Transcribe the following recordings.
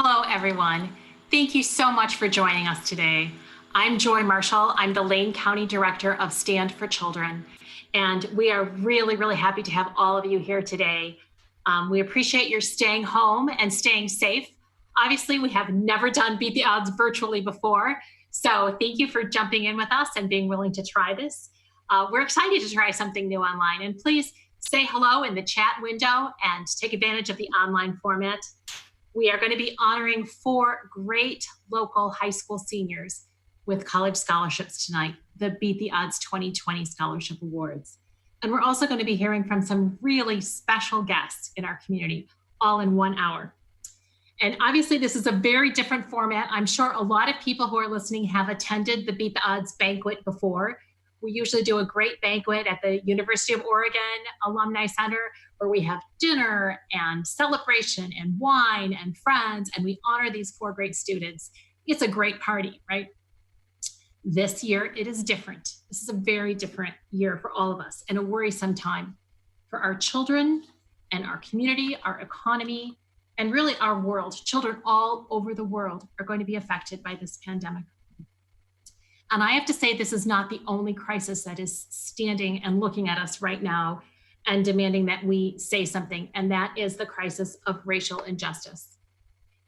Hello, everyone. Thank you so much for joining us today. I'm Joy Marshall. I'm the Lane County Director of Stand for Children, and we are really happy to have all of you here today. We appreciate your staying home and staying safe. Obviously, we have never done Beat the Odds virtually before, so thank you for jumping in with us and being willing to try this. We're excited to try something new online, and please say hello in the chat window and take advantage of the online format. We are going to be honoring 4 great local high school seniors with college scholarships tonight, the Beat the Odds 2020 Scholarship Awards. And we're also going to be hearing from some really special guests in our community, all in 1 hour. And obviously, this is a very different format. I'm sure a lot of people who are listening have attended the Beat the Odds banquet before. We usually do a great banquet at the University of Oregon Alumni Center where we have dinner and celebration and wine and friends, and we honor these 4 great students. It's a great party, right? This year, it is different. This is a very different year for all of us and a worrisome time for our children and our community, our economy, and really our world. Children all over the world are going to be affected by this pandemic. And I have to say, this is not the only crisis that is standing and looking at us right now and demanding that we say something, and that is the crisis of racial injustice.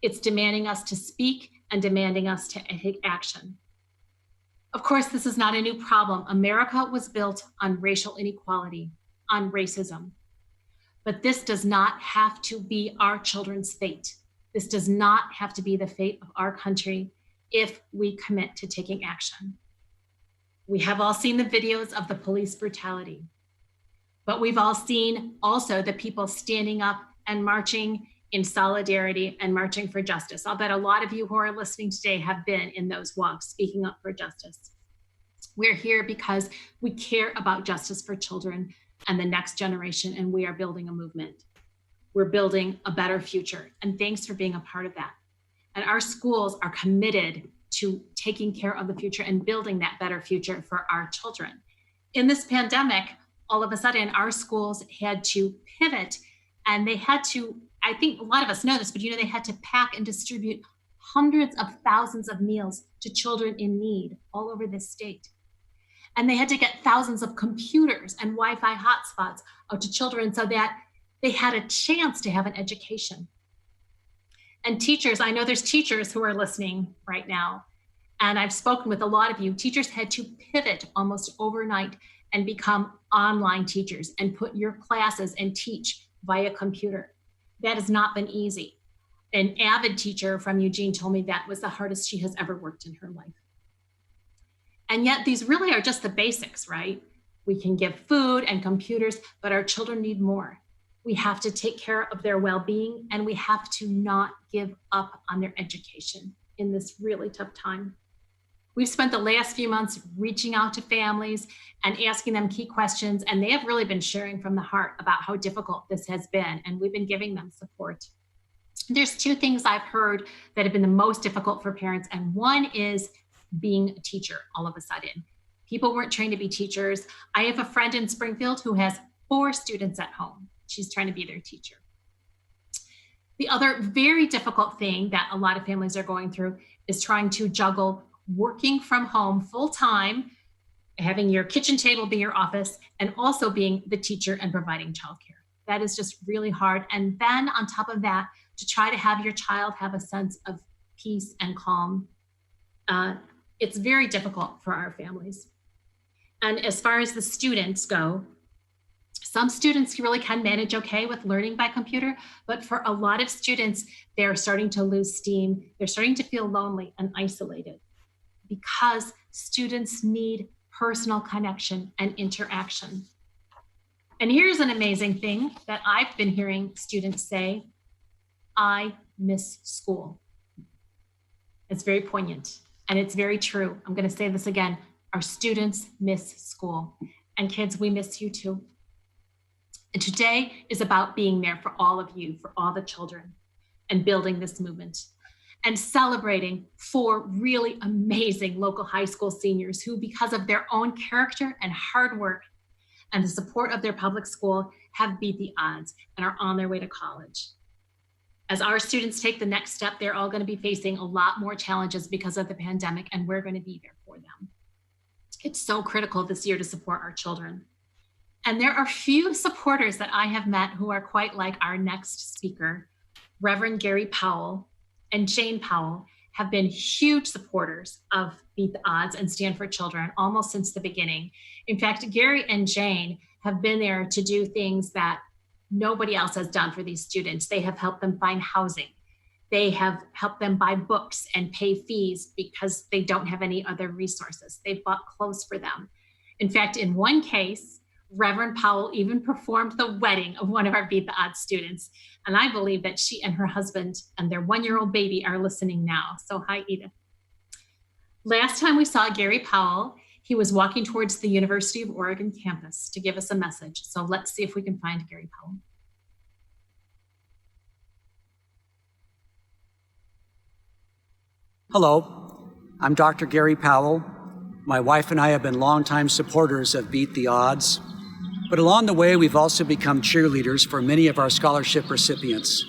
It's demanding us to speak and demanding us to take action. Of course, this is not a new problem. America was built on racial inequality, on racism. But this does not have to be our children's fate. This does not have to be the fate of our country if we commit to taking action. We have all seen the videos of the police brutality, but we've all seen also the people standing up and marching in solidarity and marching for justice. I'll bet a lot of you who are listening today have been in those walks speaking up for justice. We're here because we care about justice for children and the next generation, and we are building a movement. We're building a better future, and thanks for being a part of that. And our schools are committed to taking care of the future and building that better future for our children. In this pandemic, all of a sudden, our schools had to pivot, and they had to, I think a lot of us know this, but they had to pack and distribute hundreds of thousands of meals to children in need all over this state. And they had to get thousands of computers and Wi-Fi hotspots out to children so that they had a chance to have an education. And teachers, I know there's teachers who are listening right now, and I've spoken with a lot of you. Teachers had to pivot almost overnight and become online teachers and put your classes and teach via computer. That has not been easy. An avid teacher from Eugene told me that was the hardest she has ever worked in her life. And yet these really are just the basics, right? We can give food and computers, but our children need more. We have to take care of their well-being, and we have to not give up on their education in this really tough time. We've spent the last few months reaching out to families and asking them key questions, and they have really been sharing from the heart about how difficult this has been, and we've been giving them support. There's 2 things I've heard that have been the most difficult for parents, and one is being a teacher all of a sudden. People weren't trained to be teachers. I have a friend in Springfield who has 4 students at home. She's trying to be their teacher. The other very difficult thing that a lot of families are going through is trying to juggle working from home full-time, having your kitchen table be your office, and also being the teacher and providing childcare. That is just really hard. And then on top of that, to try to have your child have a sense of peace and calm, it's very difficult for our families. And as far as the students go, some students really can manage okay with learning by computer, but for a lot of students, they're starting to lose steam. They're starting to feel lonely and isolated because students need personal connection and interaction. And here's an amazing thing that I've been hearing students say: I miss school. It's very poignant and it's very true. I'm going to say this again. Our students miss school, and kids, we miss you too. And today is about being there for all of you, for all the children, and building this movement and celebrating 4 really amazing local high school seniors who, because of their own character and hard work and the support of their public school, have beat the odds and are on their way to college. As our students take the next step, they're all going to be facing a lot more challenges because of the pandemic, and we're going to be there for them. It's so critical this year to support our children. And there are few supporters that I have met who are quite like our next speaker. Reverend Gary Powell and Jane Powell have been huge supporters of Beat the Odds and Stand for Children almost since the beginning. In fact, Gary and Jane have been there to do things that nobody else has done for these students. They have helped them find housing. They have helped them buy books and pay fees because they don't have any other resources. They've bought clothes for them. In fact, in one case, Reverend Powell even performed the wedding of one of our Beat the Odds students. And I believe that she and her husband and their one-year-old baby are listening now. So hi, Edith. Last time we saw Gary Powell, he was walking towards the University of Oregon campus to give us a message. So let's see if we can find Gary Powell. Hello, I'm Dr. Gary Powell. My wife and I have been longtime supporters of Beat the Odds, but along the way, we've also become cheerleaders for many of our scholarship recipients,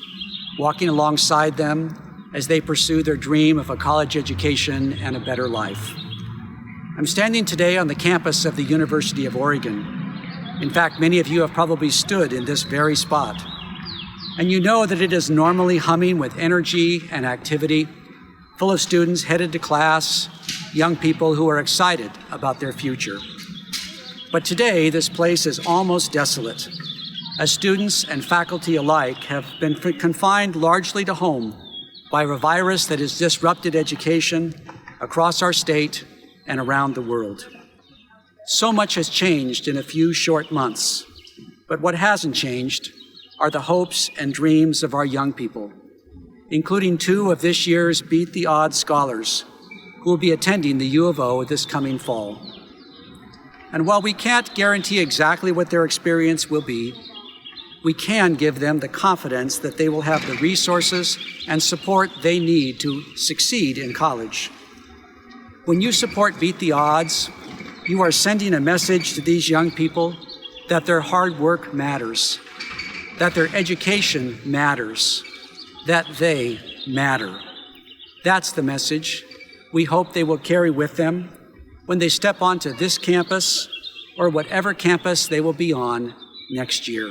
walking alongside them as they pursue their dream of a college education and a better life. I'm standing today on the campus of the University of Oregon. In fact, many of you have probably stood in this very spot, and you know that it is normally humming with energy and activity, full of students headed to class, young people who are excited about their future. But today, this place is almost desolate, as students and faculty alike have been confined largely to home by a virus that has disrupted education across our state and around the world. So much has changed in a few short months, but what hasn't changed are the hopes and dreams of our young people, including 2 of this year's Beat the Odds scholars who will be attending the U of O this coming fall. And while we can't guarantee exactly what their experience will be, we can give them the confidence that they will have the resources and support they need to succeed in college. When you support Beat the Odds, you are sending a message to these young people that their hard work matters, that their education matters, that they matter. That's the message we hope they will carry with them when they step onto this campus or whatever campus they will be on next year.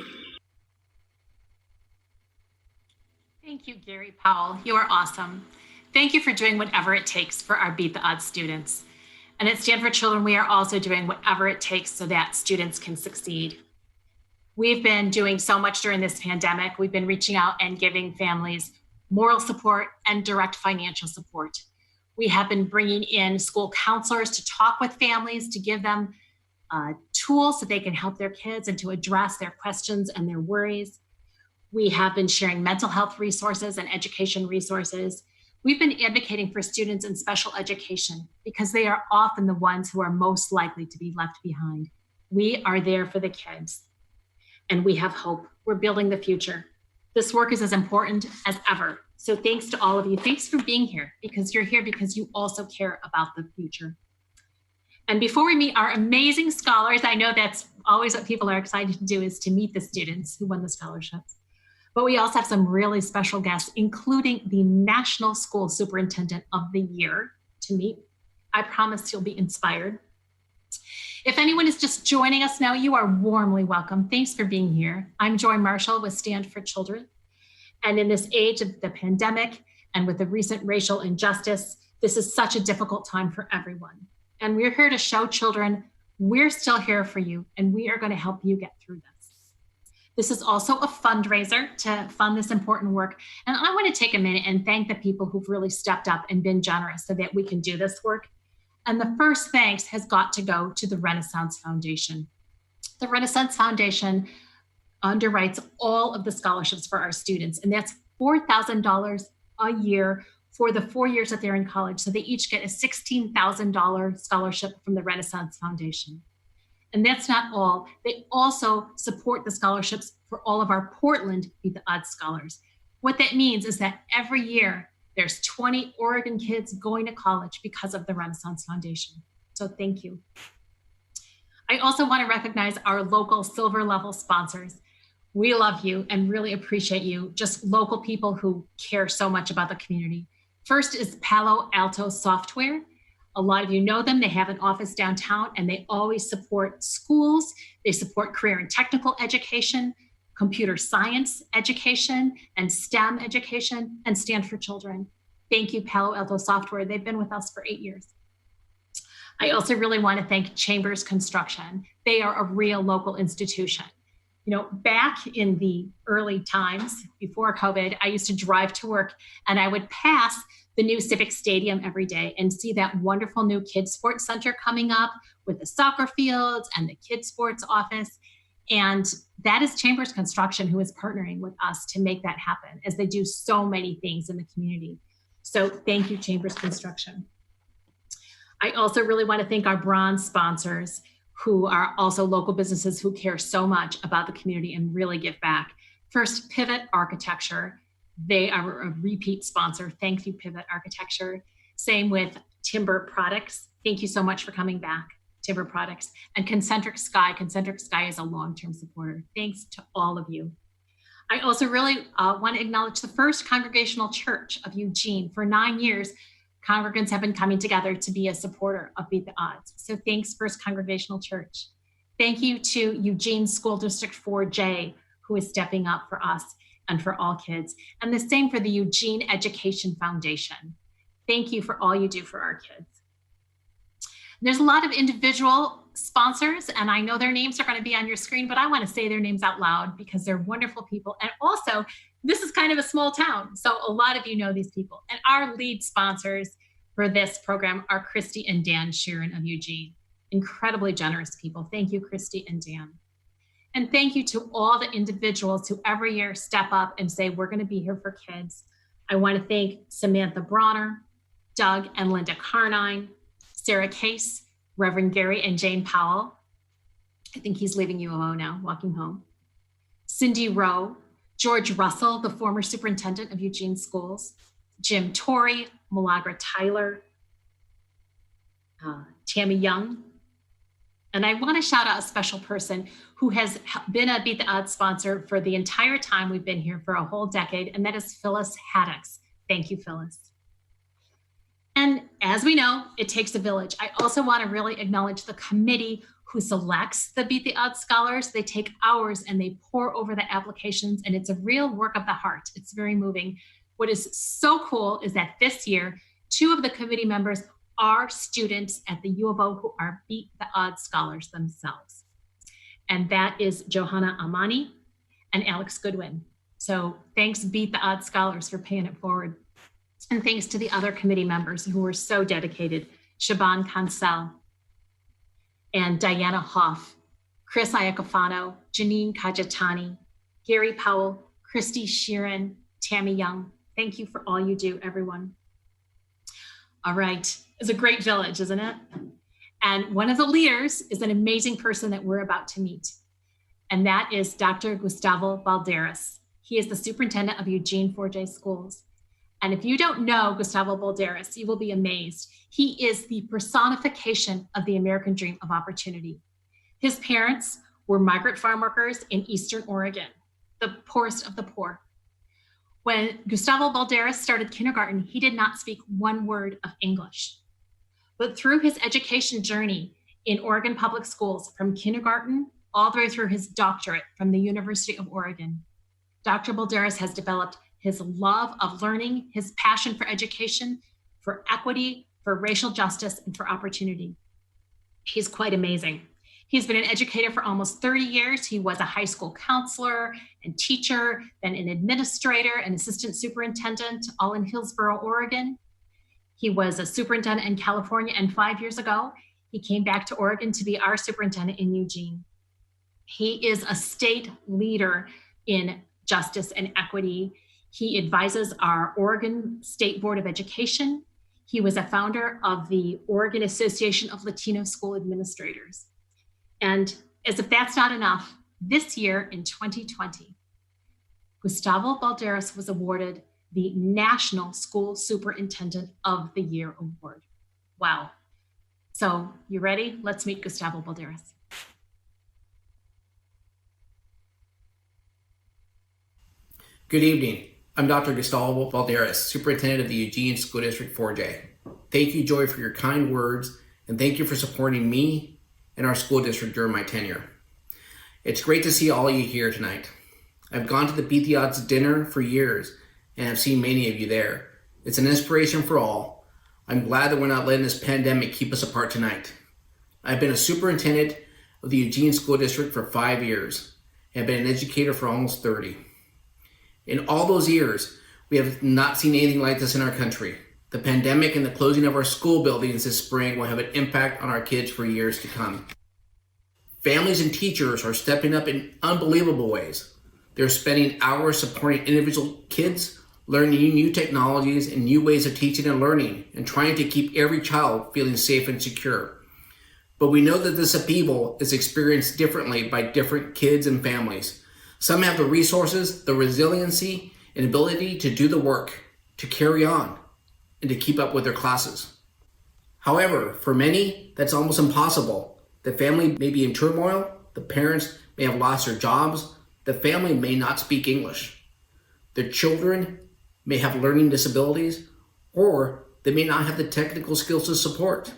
Thank you, Gary Powell. You are awesome. Thank you for doing whatever it takes for our Beat the Odds students. And at Stand for Children, we are also doing whatever it takes so that students can succeed. We've been doing so much during this pandemic. We've been reaching out and giving families moral support and direct financial support. We have been bringing in school counselors to talk with families, to give them tools so they can help their kids and to address their questions and their worries. We have been sharing mental health resources and education resources. We've been advocating for students in special education because they are often the ones who are most likely to be left behind. We are there for the kids, and we have hope. We're building the future. This work is as important as ever. So thanks to all of you. Thanks for being here, because you're here because you also care about the future. And before we meet our amazing scholars, I know that's always what people are excited to do, is to meet the students who won the scholarships. But we also have some really special guests, including the National School Superintendent of the Year to meet. I promise you'll be inspired. If anyone is just joining us now, you are warmly welcome. Thanks for being here. I'm Joy Marshall with Stand for Children. And in this age of the pandemic and with the recent racial injustice, this is such a difficult time for everyone. And we're here to show children we're still here for you, and we are going to help you get through this. This is also a fundraiser to fund this important work. And I want to take a minute and thank the people who've really stepped up and been generous so that we can do this work. And the first thanks has got to go to the Renaissance Foundation. The Renaissance Foundation underwrites all of the scholarships for our students, and that's $4,000 a year for the 4 years that they're in college. So they each get a $16,000 scholarship from the Renaissance Foundation. And that's not all. They also support the scholarships for all of our Portland Beat the Odds scholars. What that means is that every year there's 20 Oregon kids going to college because of the Renaissance Foundation. So thank you. I also want to recognize our local silver level sponsors. We love you and really appreciate you, just local people who care so much about the community. First is Palo Alto Software. A lot of you know them. They have an office downtown and they always support schools. They support career and technical education, computer science education, and STEM education, and Stand for Children. Thank you, Palo Alto Software. They've been with us for 8 years. I also really want to thank Chambers Construction. They are a real local institution. You know, back in the early times before COVID, I used to drive to work and I would pass the new Civic Stadium every day and see that wonderful new kids sports center coming up with the soccer fields and the kids sports office. And that is Chambers Construction, who is partnering with us to make that happen, as they do so many things in the community. So thank you, Chambers Construction. I also really want to thank our bronze sponsors, who are also local businesses who care so much about the community and really give back. First, Pivot Architecture. They are a repeat sponsor. Thank you, Pivot Architecture. Same with Timber Products. Thank you so much for coming back, Timber Products. And Concentric Sky. Concentric Sky is a long-term supporter. Thanks to all of you. I also really want to acknowledge the First Congregational Church of Eugene. For 9 years, congregants have been coming together to be a supporter of Beat the Odds. So thanks, First Congregational Church. Thank you to Eugene School District 4J, who is stepping up for us and for all kids. And the same for the Eugene Education Foundation. Thank you for all you do for our kids. There's a lot of individual sponsors, and I know their names are going to be on your screen, but I want to say their names out loud because they're wonderful people. And also, this is kind of a small town, so a lot of you know these people. And our lead sponsors for this program are Christy and Dan Sheeran of Eugene. Incredibly generous people. Thank you, Christy and Dan. And thank you to all the individuals who every year step up and say, we're going to be here for kids. I want to thank Samantha Bronner, Doug and Linda Carnine, Sarah Case, Reverend Gary and Jane Powell. I think he's leaving U of O now, walking home. Cindy Rowe, George Russell, the former superintendent of Eugene Schools, Jim Torrey, Malagra Tyler, Tammy Young. And I want to shout out a special person who has been a Beat the Odds sponsor for the entire time we've been here, for a whole decade, and that is Phyllis Haddix. Thank you, Phyllis. And as we know, it takes a village. I also want to really acknowledge the committee who selects the Beat the Odds scholars. They take hours and they pour over the applications, and it's a real work of the heart. It's very moving. What is so cool is that this year, 2 of the committee members are students at the U of O who are Beat the Odds scholars themselves. And that is Johanna Amani and Alex Goodwin. So thanks, Beat the Odds scholars, for paying it forward. And thanks to the other committee members who were so dedicated, Shaban Kansel and Diana Hoff, Chris Iacofano, Janine Kajatani, Gary Powell, Christy Sheeran, Tammy Young. Thank you for all you do, everyone. All right, it's a great village, isn't it? And one of the leaders is an amazing person that we're about to meet. And that is Dr. Gustavo Balderas. He is the superintendent of Eugene 4J Schools. And if you don't know Gustavo Balderas, you will be amazed. He is the personification of the American dream of opportunity. His parents were migrant farm workers in Eastern Oregon, the poorest of the poor. When Gustavo Balderas started kindergarten, he did not speak one word of English. But through his education journey in Oregon public schools, from kindergarten all the way through his doctorate from the University of Oregon, Dr. Balderas has developed his love of learning, his passion for education, for equity, for racial justice, and for opportunity. He's quite amazing. He's been an educator for almost 30 years. He was a high school counselor and teacher, then an administrator and assistant superintendent, all in Hillsboro, Oregon. He was a superintendent in California, and 5 years ago, he came back to Oregon to be our superintendent in Eugene. He is a state leader in justice and equity. He advises our Oregon State Board of Education. He was a founder of the Oregon Association of Latino School Administrators. And as if that's not enough, this year in 2020, Gustavo Balderas was awarded the National School Superintendent of the Year Award. Wow. So you ready? Let's meet Gustavo Balderas. Good evening. I'm Dr. Gustavo Valderas, Superintendent of the Eugene School District 4J. Thank you, Joy, for your kind words, and thank you for supporting me and our school district during my tenure. It's great to see all of you here tonight. I've gone to the Beat the Odds dinner for years, and I've seen many of you there. It's an inspiration for all. I'm glad that we're not letting this pandemic keep us apart tonight. I've been a superintendent of the Eugene School District for 5 years, and I've been an educator for almost 30. In all those years, we have not seen anything like this in our country. The pandemic and the closing of our school buildings this spring will have an impact on our kids for years to come. Families and teachers are stepping up in unbelievable ways. They're spending hours supporting individual kids, learning new technologies and new ways of teaching and learning, and trying to keep every child feeling safe and secure. But we know that this upheaval is experienced differently by different kids and families. Some have the resources, the resiliency, and ability to do the work, to carry on, and to keep up with their classes. However, for many, that's almost impossible. The family may be in turmoil, the parents may have lost their jobs, the family may not speak English. Their children may have learning disabilities, or they may not have the technical skills to support.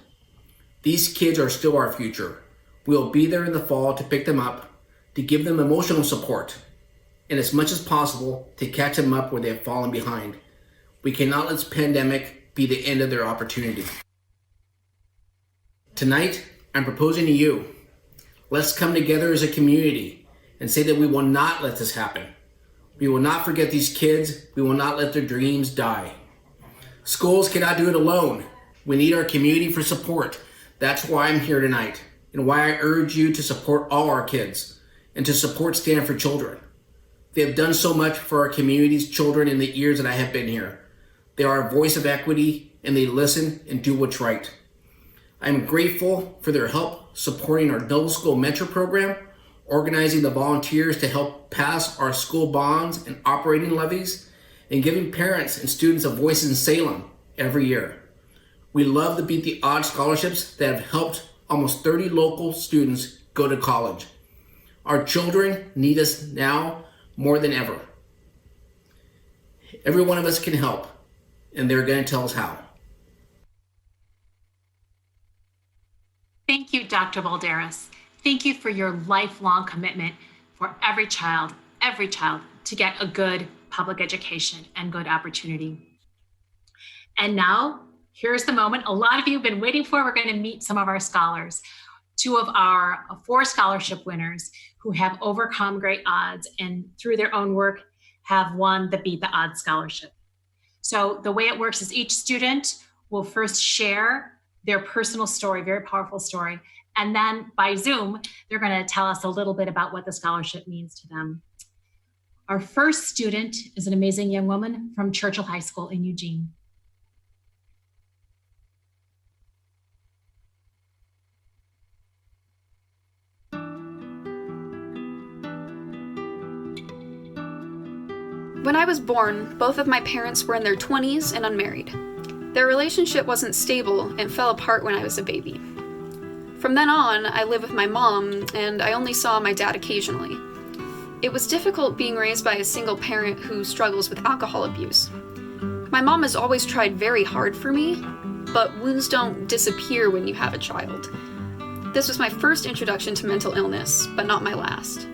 These kids are still our future. We'll be there in the fall to pick them up, to give them emotional support, and as much as possible to catch them up where they have fallen behind. We cannot let this pandemic be the end of their opportunity. Tonight, I'm proposing to you, let's come together as a community and say that we will not let this happen. We will not forget these kids. We will not let their dreams die. Schools cannot do it alone. We need our community for support. That's why I'm here tonight, and why I urge you to support all our kids and to support Stand for Children. They have done so much for our community's children in the years that I have been here. They are a voice of equity, and they listen and do what's right. I am grateful for their help supporting our Double School Mentor Program, organizing the volunteers to help pass our school bonds and operating levies, and giving parents and students a voice in Salem every year. We love the Beat the Odds scholarships that have helped almost 30 local students go to college. Our children need us now more than ever. Every one of us can help, and they're going to tell us how. Thank you, Dr. Valderas. Thank you for your lifelong commitment for every child to get a good public education and good opportunity. And now, here's the moment a lot of you have been waiting for. We're going to meet some of our scholars. 2 of our 4 scholarship winners who have overcome great odds and through their own work have won the Beat the Odds scholarship. So the way it works is each student will first share their personal story, very powerful story, and then by Zoom, they're going to tell us a little bit about what the scholarship means to them. Our first student is an amazing young woman from Churchill High School in Eugene. When I was born, both of my parents were in their 20s and unmarried. Their relationship wasn't stable and fell apart when I was a baby. From then on, I lived with my mom, and I only saw my dad occasionally. It was difficult being raised by a single parent who struggles with alcohol abuse. My mom has always tried very hard for me, but wounds don't disappear when you have a child. This was my first introduction to mental illness, but not my last.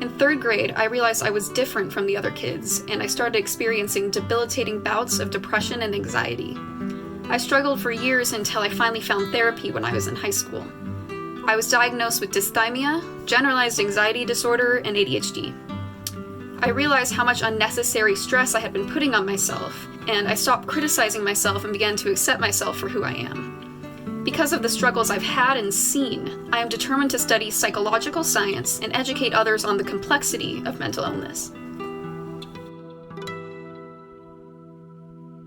In 3rd grade, I realized I was different from the other kids, and I started experiencing debilitating bouts of depression and anxiety. I struggled for years until I finally found therapy when I was in high school. I was diagnosed with dysthymia, generalized anxiety disorder, and ADHD. I realized how much unnecessary stress I had been putting on myself, and I stopped criticizing myself and began to accept myself for who I am. Because of the struggles I've had and seen, I am determined to study psychological science and educate others on the complexity of mental illness.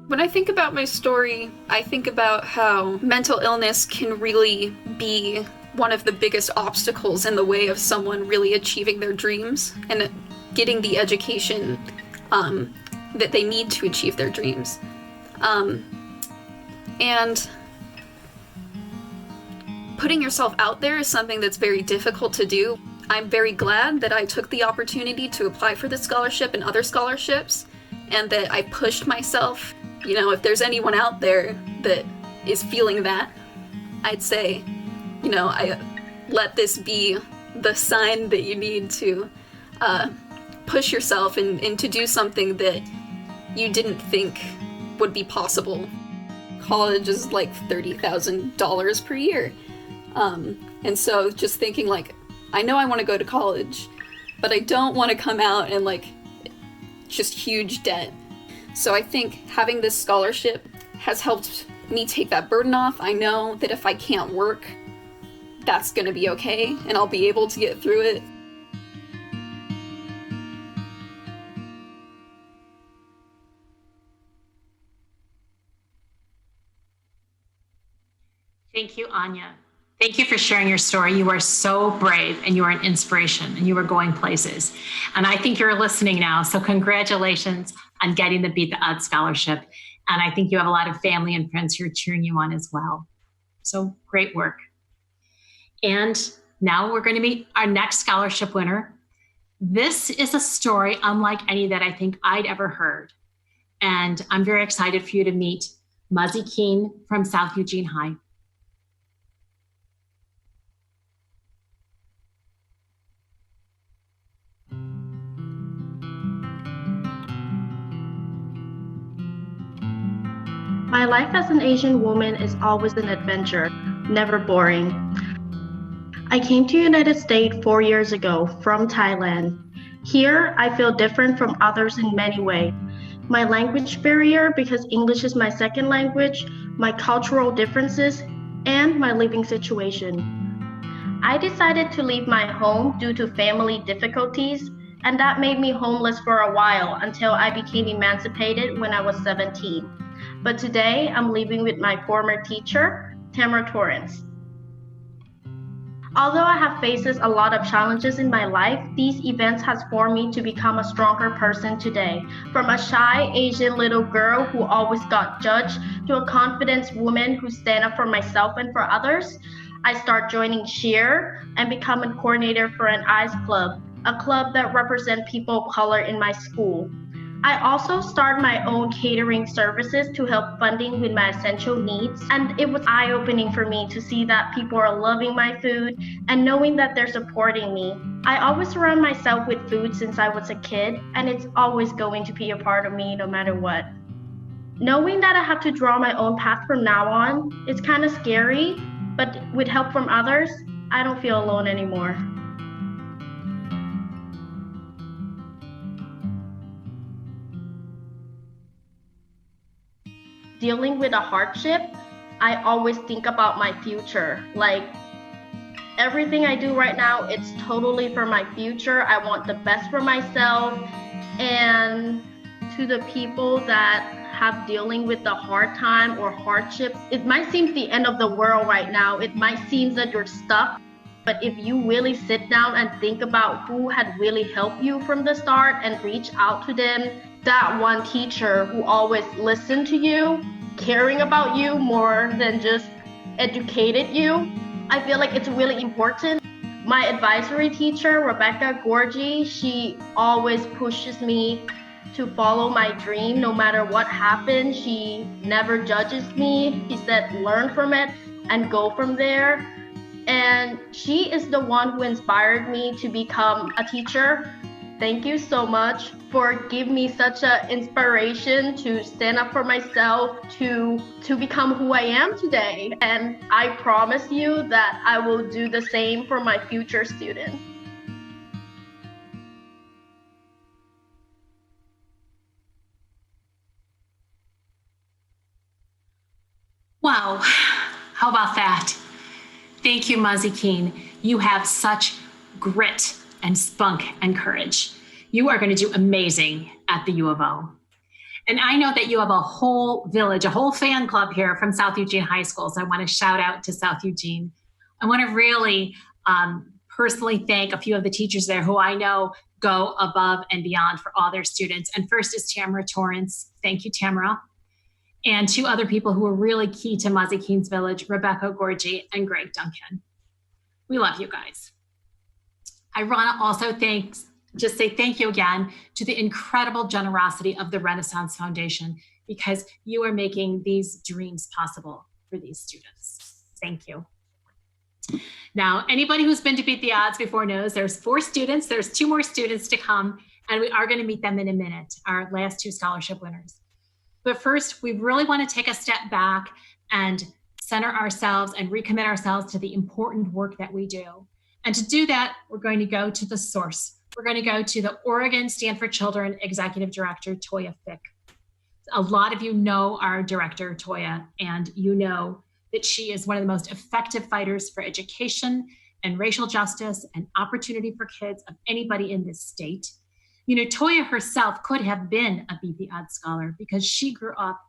When I think about my story, I think about how mental illness can really be one of the biggest obstacles in the way of someone really achieving their dreams and getting the education that they need to achieve their dreams. And putting yourself out there is something that's very difficult to do. I'm very glad that I took the opportunity to apply for this scholarship and other scholarships, and that I pushed myself. You know, if there's anyone out there that is feeling that, I'd say, you know, I let this be the sign that you need to push yourself and to do something that you didn't think would be possible. College is like $30,000 per year. And so just thinking like, I know I want to go to college, but I don't want to come out in like just huge debt. So I think having this scholarship has helped me take that burden off. I know that if I can't work, that's going to be okay, and I'll be able to get through it. Thank you, Anya. Thank you for sharing your story. You are so brave, and you are an inspiration, and you are going places. And I think you're listening now, so congratulations on getting the Beat the Odds scholarship. And I think you have a lot of family and friends who are cheering you on as well. So great work. And now we're going to meet our next scholarship winner. This is a story unlike any that I think I'd ever heard. And I'm very excited for you to meet Muzzy Keene from South Eugene High. My life as an Asian woman is always an adventure, never boring. I came to the United States 4 years ago from Thailand. Here, I feel different from others in many ways. My language barrier, because English is my second language, my cultural differences, and my living situation. I decided to leave my home due to family difficulties, and that made me homeless for a while until I became emancipated when I was 17. But today, I'm living with my former teacher, Tamara Torrance. Although I have faced a lot of challenges in my life, these events has formed me to become a stronger person today. From a shy Asian little girl who always got judged to a confident woman who stand up for myself and for others, I start joining cheer and become a coordinator for an ICE club, a club that represents people of color in my school. I also started my own catering services to help funding with my essential needs, and it was eye-opening for me to see that people are loving my food and knowing that they're supporting me. I always surround myself with food since I was a kid, and it's always going to be a part of me no matter what. Knowing that I have to draw my own path from now on, it's kind of scary, but with help from others, I don't feel alone anymore. Dealing with a hardship, I always think about my future. Like, everything I do right now, it's totally for my future. I want the best for myself. And to the people that have dealing with the hard time or hardship, it might seem the end of the world right now. It might seem that you're stuck. But if you really sit down and think about who had really helped you from the start and reach out to them, that one teacher who always listened to you, caring about you more than just educated you, I feel like it's really important. My advisory teacher, Rebecca Gorgie, she always pushes me to follow my dream no matter what happens. She never judges me. She said, learn from it and go from there. And she is the one who inspired me to become a teacher. Thank you so much for giving me such an inspiration to stand up for myself, to become who I am today. And I promise you that I will do the same for my future students. Wow, how about that? Thank you, Muzzy Keene. You have such grit and spunk and courage. You are going to do amazing at the U of O. And I know that you have a whole village, a whole fan club here from South Eugene High School. So I want to shout out to South Eugene. I want to really personally thank a few of the teachers there who I know go above and beyond for all their students. And first is Tamara Torrance. Thank you, Tamara. And two other people who were really key to Muzzy Keene's village, Rebecca Gorgie and Greg Duncan. We love you guys. I want to also say thank you again to the incredible generosity of the Renaissance Foundation, because you are making these dreams possible for these students. Thank you. Now, anybody who's been to Beat the Odds before knows there's 4 students, there's 2 more students to come, and we are going to meet them in a minute, our last 2 scholarship winners. But first, we really want to take a step back and center ourselves and recommit ourselves to the important work that we do. And to do that, we're going to go to the source. We're going to go to the Oregon Stand for Children Executive Director, Toya Fick. A lot of you know our director, Toya, and you know that she is one of the most effective fighters for education and racial justice and opportunity for kids of anybody in this state. You know, Toya herself could have been a Beat the Odds scholar because she grew up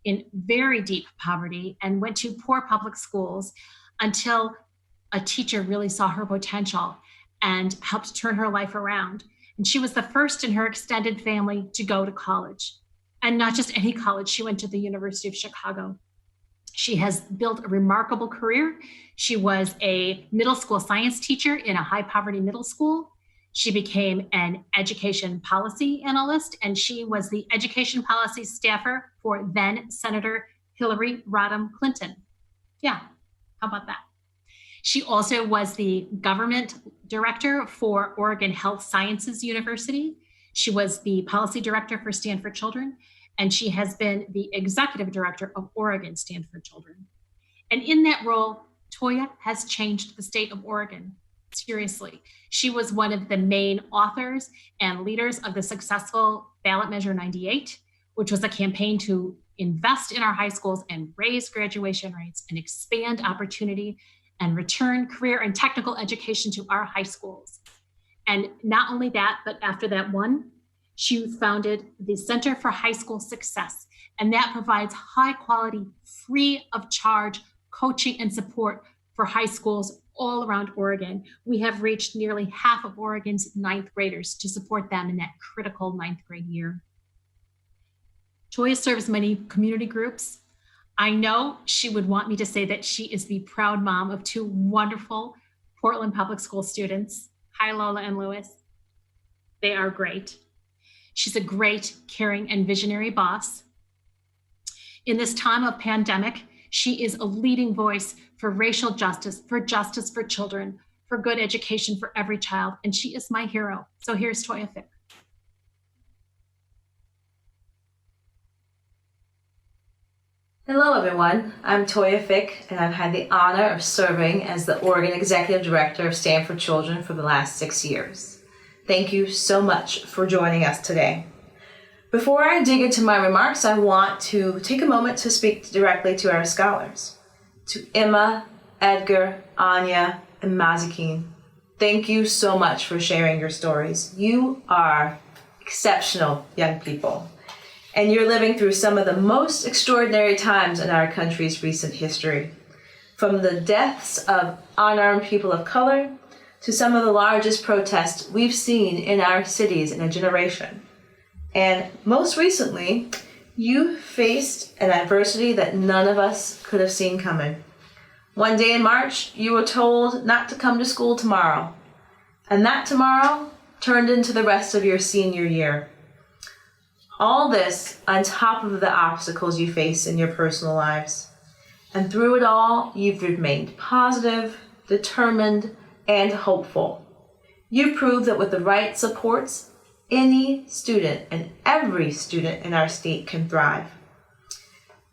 in very deep poverty and went to poor public schools until a teacher really saw her potential and helped turn her life around. And she was the first in her extended family to go to college. And not just any college, she went to the University of Chicago. She has built a remarkable career. She was a middle school science teacher in a high poverty middle school. She became an education policy analyst, and she was the education policy staffer for then Senator Hillary Rodham Clinton. Yeah, how about that? She also was the government director for Oregon Health Sciences University. She was the policy director for Stand for Children, and she has been the executive director of Oregon Stand for Children. And in that role, Toya has changed the state of Oregon. Seriously. She was one of the main authors and leaders of the successful Ballot Measure 98, which was a campaign to invest in our high schools and raise graduation rates and expand opportunity and return career and technical education to our high schools. And not only that, but after that one, she founded the Center for High School Success, and that provides high quality, free of charge coaching and support for high schools all around Oregon. We have reached nearly half of Oregon's 9th graders to support them in that critical 9th grade year. Toya serves many community groups. I know she would want me to say that she is the proud mom of 2 wonderful Portland Public School students. Hi, Lola and Lewis. They are great. She's a great, caring, and visionary boss. In this time of pandemic, she is a leading voice for racial justice for children, for good education for every child, and she is my hero. So here's Toya Fick. Hello everyone, I'm Toya Fick, and I've had the honor of serving as the Oregon Executive Director of Stand for Children for the last 6 years. Thank you so much for joining us today. Before I dig into my remarks, I want to take a moment to speak directly to our scholars. To Emma, Edgar, Anya, and Mazikeen, thank you so much for sharing your stories. You are exceptional young people, and you're living through some of the most extraordinary times in our country's recent history. From the deaths of unarmed people of color to some of the largest protests we've seen in our cities in a generation. And most recently, you faced an adversity that none of us could have seen coming. One day in March, you were told not to come to school tomorrow. And that tomorrow turned into the rest of your senior year. All this on top of the obstacles you face in your personal lives. And through it all, you've remained positive, determined, and hopeful. You've proved that with the right supports, any student and every student in our state can thrive.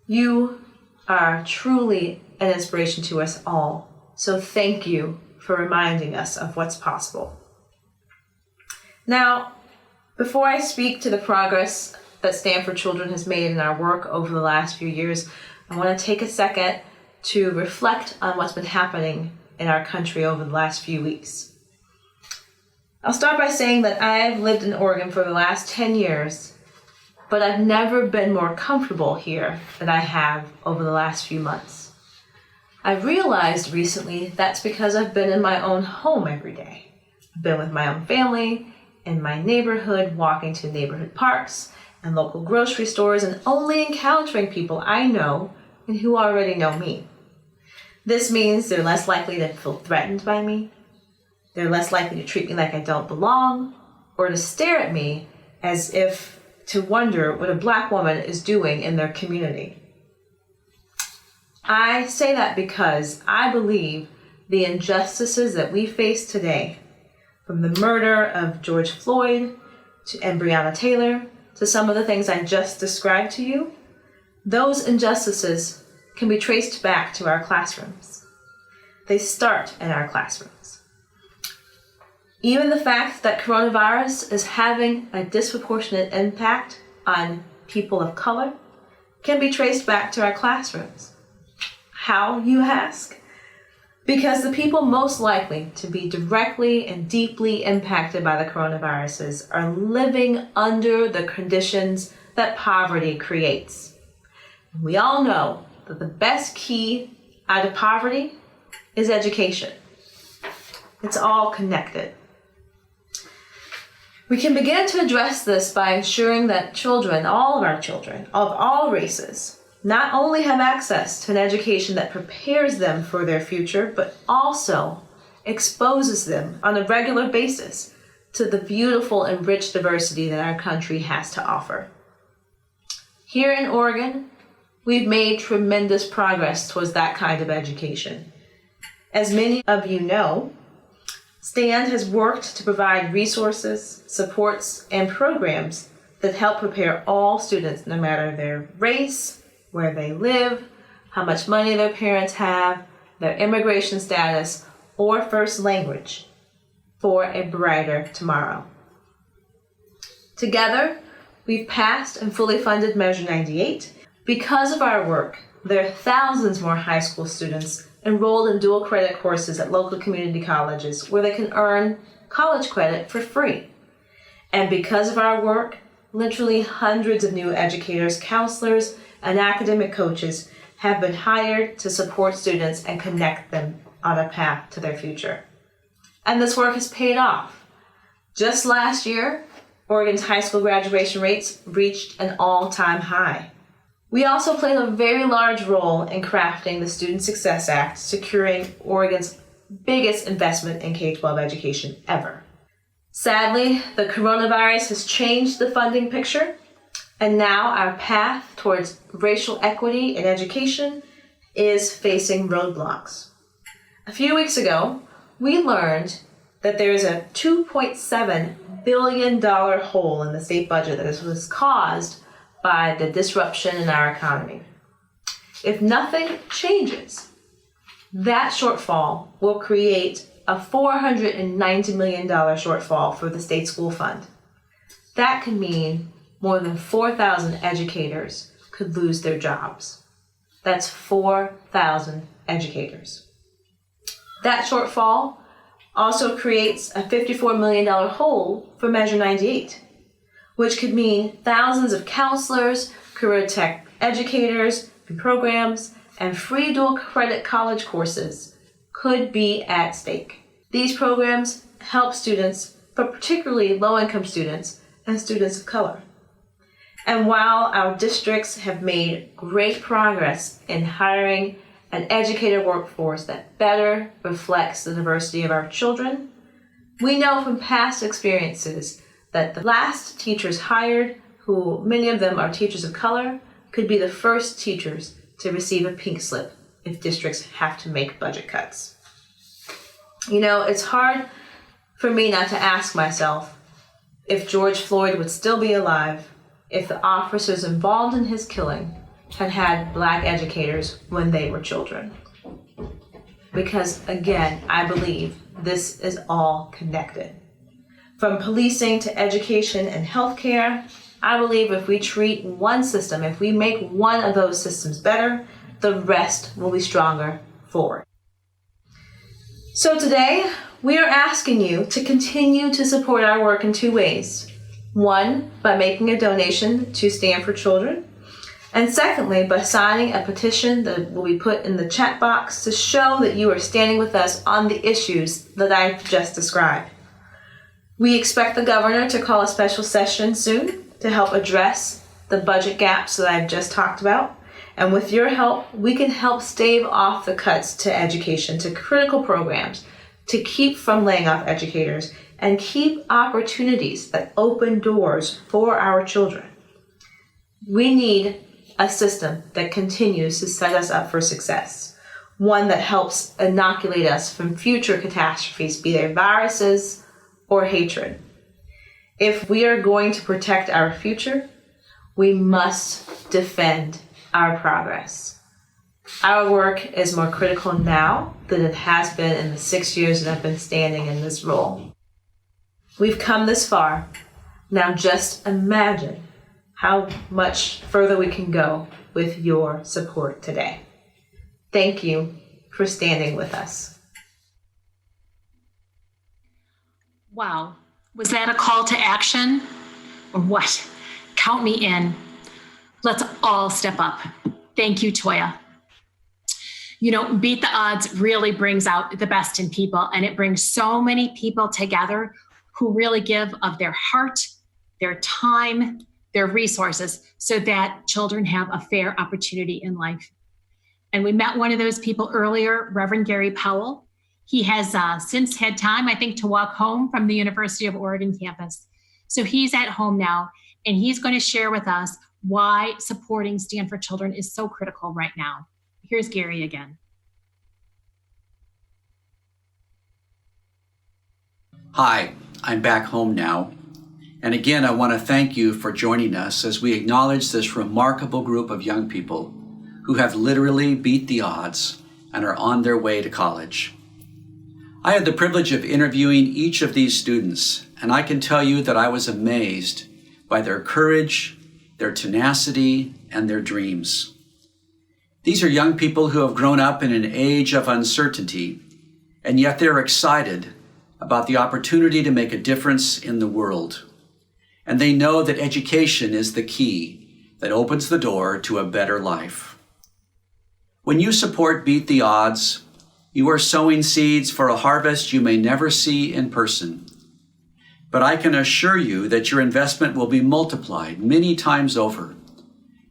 You are truly an inspiration to us all. So thank you for reminding us of what's possible. Now, before I speak to the progress that Stand for Children has made in our work over the last few years, I want to take a second to reflect on what's been happening in our country over the last few weeks. I'll start by saying that I've lived in Oregon for the last 10 years, but I've never been more comfortable here than I have over the last few months. I've realized recently that's because I've been in my own home every day. I've been with my own family, in my neighborhood, walking to neighborhood parks and local grocery stores, and only encountering people I know and who already know me. This means they're less likely to feel threatened by me. They're less likely to treat me like I don't belong or to stare at me as if to wonder what a Black woman is doing in their community. I say that because I believe the injustices that we face today, from the murder of George Floyd and Breonna Taylor to some of the things I just described to you, those injustices can be traced back to our classrooms. They start in our classrooms. Even the fact that coronavirus is having a disproportionate impact on people of color can be traced back to our classrooms. How, you ask? Because the people most likely to be directly and deeply impacted by the coronaviruses are living under the conditions that poverty creates. We all know that the best key out of poverty is education. It's all connected. We can begin to address this by ensuring that children, all of our children, of all races, not only have access to an education that prepares them for their future, but also exposes them on a regular basis to the beautiful and rich diversity that our country has to offer. Here in Oregon, we've made tremendous progress towards that kind of education. As many of you know, STAND has worked to provide resources, supports, and programs that help prepare all students, no matter their race, where they live, how much money their parents have, their immigration status, or first language, for a brighter tomorrow. Together, we've passed and fully funded Measure 98. Because of our work, there are thousands more high school students enrolled in dual credit courses at local community colleges where they can earn college credit for free. And because of our work, literally hundreds of new educators, counselors, and academic coaches have been hired to support students and connect them on a path to their future. And this work has paid off. Just last year, Oregon's high school graduation rates reached an all-time high. We also played a very large role in crafting the Student Success Act, securing Oregon's biggest investment in K-12 education ever. Sadly, the coronavirus has changed the funding picture, and now our path towards racial equity in education is facing roadblocks. A few weeks ago, we learned that there is a $2.7 billion hole in the state budget that was caused by the disruption in our economy. If nothing changes, that shortfall will create a $490 million shortfall for the state school fund. That could mean more than 4,000 educators could lose their jobs. That's 4,000 educators. That shortfall also creates a $54 million hole for Measure 98, which could mean thousands of counselors, career tech educators, and programs, and free dual credit college courses could be at stake. These programs help students, but particularly low-income students and students of color. And while our districts have made great progress in hiring an educator workforce that better reflects the diversity of our children, we know from past experiences that the last teachers hired, who many of them are teachers of color, could be the first teachers to receive a pink slip if districts have to make budget cuts. You know, it's hard for me not to ask myself if George Floyd would still be alive if the officers involved in his killing had had Black educators when they were children. Because again, I believe this is all connected. From policing to education and healthcare, I believe if we treat one system, if we make one of those systems better, the rest will be stronger forward. So today, we are asking you to continue to support our work in two ways. One, by making a donation to Stand for Children, and secondly, by signing a petition that will be put in the chat box to show that you are standing with us on the issues that I've just described. We expect the governor to call a special session soon to help address the budget gaps that I've just talked about. And with your help, we can help stave off the cuts to education, to critical programs to keep from laying off educators and keep opportunities that open doors for our children. We need a system that continues to set us up for success, one that helps inoculate us from future catastrophes, be they viruses or hatred. If we are going to protect our future, we must defend our progress. Our work is more critical now than it has been in the 6 years that I've been standing in this role. We've come this far. Now just imagine how much further we can go with your support today. Thank you for standing with us. Wow, was that a call to action or what? Count me in. Let's all step up. Thank you, Toya. You know, Beat the Odds really brings out the best in people, and it brings so many people together who really give of their heart, their time, their resources, so that children have a fair opportunity in life. And we met one of those people earlier, Reverend Gary Powell. He has since had time, I think, to walk home from the University of Oregon campus. So he's at home now, and he's going to share with us why supporting Stand for Children is so critical right now. Here's Gary again. Hi, I'm back home now. And again, I want to thank you for joining us as we acknowledge this remarkable group of young people who have literally beat the odds and are on their way to college. I had the privilege of interviewing each of these students, and I can tell you that I was amazed by their courage, their tenacity, and their dreams. These are young people who have grown up in an age of uncertainty, and yet they're excited about the opportunity to make a difference in the world. And they know that education is the key that opens the door to a better life. When you support Beat the Odds, you are sowing seeds for a harvest you may never see in person. But I can assure you that your investment will be multiplied many times over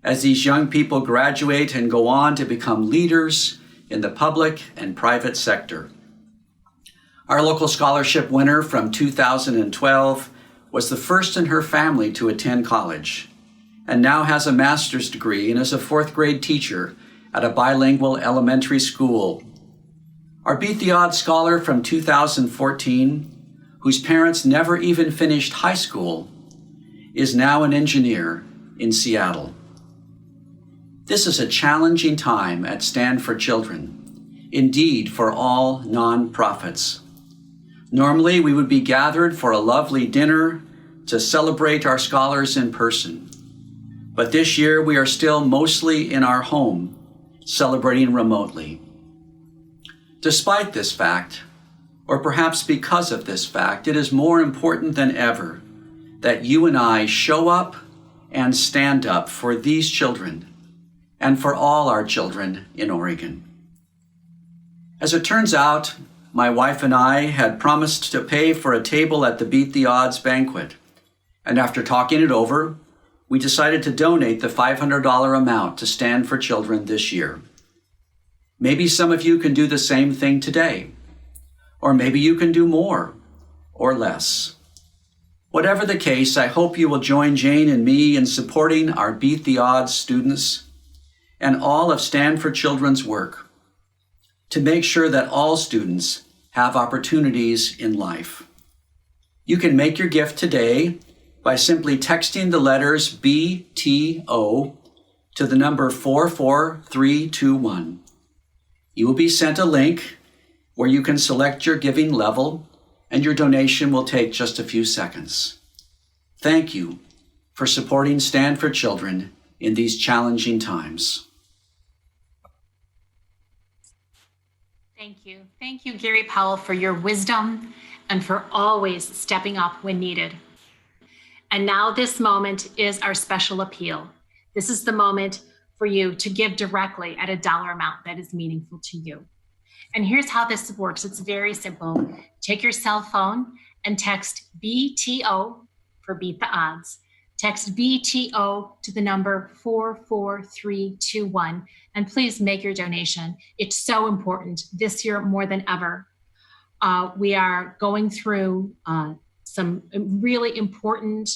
as these young people graduate and go on to become leaders in the public and private sector. Our local scholarship winner from 2012 was the first in her family to attend college and now has a master's degree and is a fourth grade teacher at a bilingual elementary school. Our Beat the Odds scholar from 2014, whose parents never even finished high school, is now an engineer in Seattle. This is a challenging time at Stand for Children, indeed for all nonprofits. Normally, we would be gathered for a lovely dinner to celebrate our scholars in person. But this year, we are still mostly in our home, celebrating remotely. Despite this fact, or perhaps because of this fact, it is more important than ever that you and I show up and stand up for these children and for all our children in Oregon. As it turns out, my wife and I had promised to pay for a table at the Beat the Odds banquet, and after talking it over, we decided to donate the $500 amount to Stand for Children this year. Maybe some of you can do the same thing today, or maybe you can do more or less. Whatever the case, I hope you will join Jane and me in supporting our Beat the Odds students and all of Stand for Children's work to make sure that all students have opportunities in life. You can make your gift today by simply texting the letters BTO to the number 44321. You will be sent a link where you can select your giving level, and your donation will take just a few seconds. Thank you for supporting Stand for Children in these challenging times. Thank you. Thank you, Gary Powell, for your wisdom and for always stepping up when needed. And now this moment is our special appeal. This is the moment for you to give directly at a dollar amount that is meaningful to you. And here's how this works. It's very simple. Take your cell phone and text BTO for Beat the Odds. Text BTO to the number 44321, and please make your donation. It's so important this year more than ever. We are going through some really important